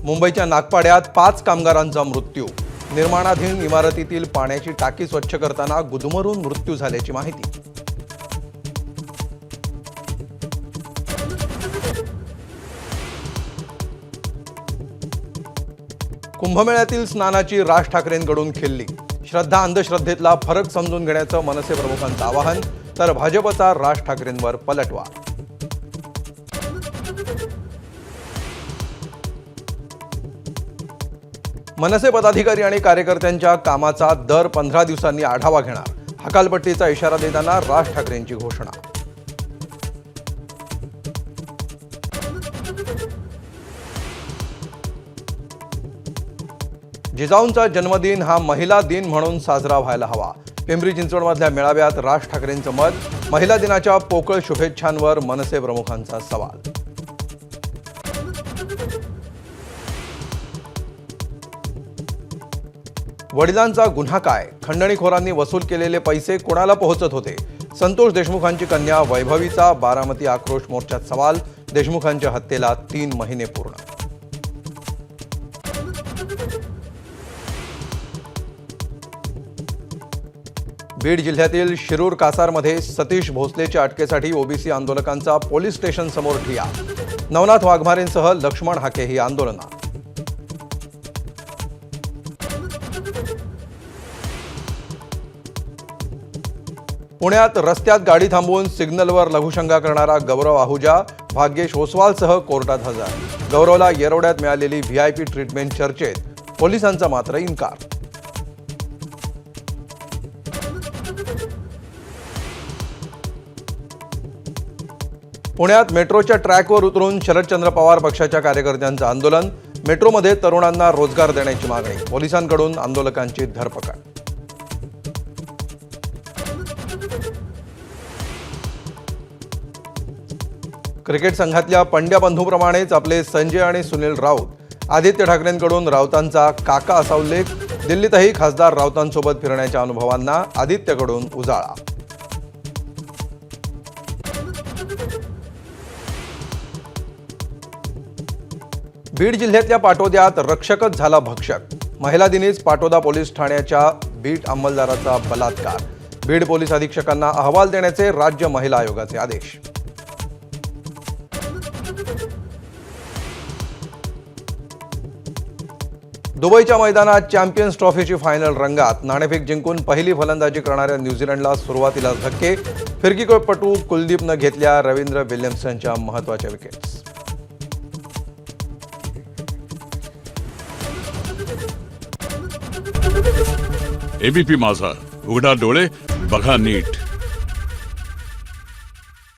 मुंबईच्या नागपाड्यात 5 कामगारांचा मृत्यू। निर्माणाधीन इमारतीतील पाण्याची टाकी स्वच्छ करताना गुदमरून मृत्यू झाल्याची माहिती। कुंभमेळ्यातील स्नानाची राज ठाकरेंकडून खिल्ली। श्रद्धा अंधश्रद्धेतला फरक समजून घेण्याचं मनसे प्रमुखांचं आवाहन, तर भाजपचा राज ठाकरेंवर पलटवार। मनसे पदाधिकारी आणि कार्यकर्त्यांच्या कामाचा दर 15 दिवसांनी आढावा घेणार। हकालपट्टीचा इशारा देताना राज ठाकरेंची घोषणा। जिजाऊंचा जन्मदिन हा महिला दिन म्हणून साजरा व्हायला हवा। पिंपरी चिंचवडमधल्या मेळाव्यात राज ठाकरेंचं मत। महिला दिनाच्या पोकळ शुभेच्छांवर मनसे प्रमुखांचा सवाल। वडिलांचा गुन्हा काय? खंडणीखोरांनी वसूल केलेले पैसे कोणाला पोहोचत होते? संतोष देशमुखांची कन्या वैभवीचा बारामती आक्रोश मोर्चात सवाल। देशमुखांच्या हत्येला 3 महिने पूर्ण। बीड जिल्ह्यातील शिरूर कासारमध्ये सतीश भोसलेच्या अटकेसाठी ओबीसी आंदोलकांचा पोलीस स्टेशन समोर ठिय्या। नवनाथ वाघमारेंसह लक्ष्मण हाके ही आंदोलनात। पुण्यात रस्त्यात गाडी थांबवून सिग्नलवर लघुशंका करणारा गौरव आहुजा भाग्येश ओसवालसह कोर्टात हजर। गौरवला येरवड्यात मिळालेली व्हीआयपी ट्रीटमेंट चर्चेत, पोलिसांचा मात्र इन्कार। पुण्यात मेट्रोच्या ट्रॅकवर उतरून शरदचंद्र पवार पक्षाच्या कार्यकर्त्यांचं आंदोलन। मेट्रोमध्ये तरुणांना रोजगार देण्याची मागणी। पोलिसांकडून आंदोलकांची धरपकड। क्रिकेट संघातल्या पंड्या बंधूप्रमाणेच आपले संजय आणि सुनील राऊत। आदित्य ठाकरेंकडून राऊतांचा काका असा उल्लेख। दिल्लीतही खासदार राऊतांसोबत फिरण्याच्या अनुभवांना आदित्यकडून उजाळा। बीड जिल्ह्यातल्या पाटोद्यात रक्षकच झाला भक्षक। महिला दिनीच पाटोदा पोलीस ठाण्याच्या बीट अंमलदाराचा बलात्कार। बीड पोलीस अधीक्षकांना अहवाल देण्याचे राज्य महिला आयोगाचे आदेश। दुबईच्या मैदानात चॅम्पियन्स ट्रॉफीची फायनल रंगात। नाणेफेक जिंकून पहिली फलंदाजी करणाऱ्या न्यूझीलंडला सुरुवातीला धक्के। फिरकीपटू कुलदीपनं घेतल्या रवींद्र विल्यमसनच्या महत्त्वाच्या विकेट्स। एबीपी माझा, उघडा डोळे बघा नीट।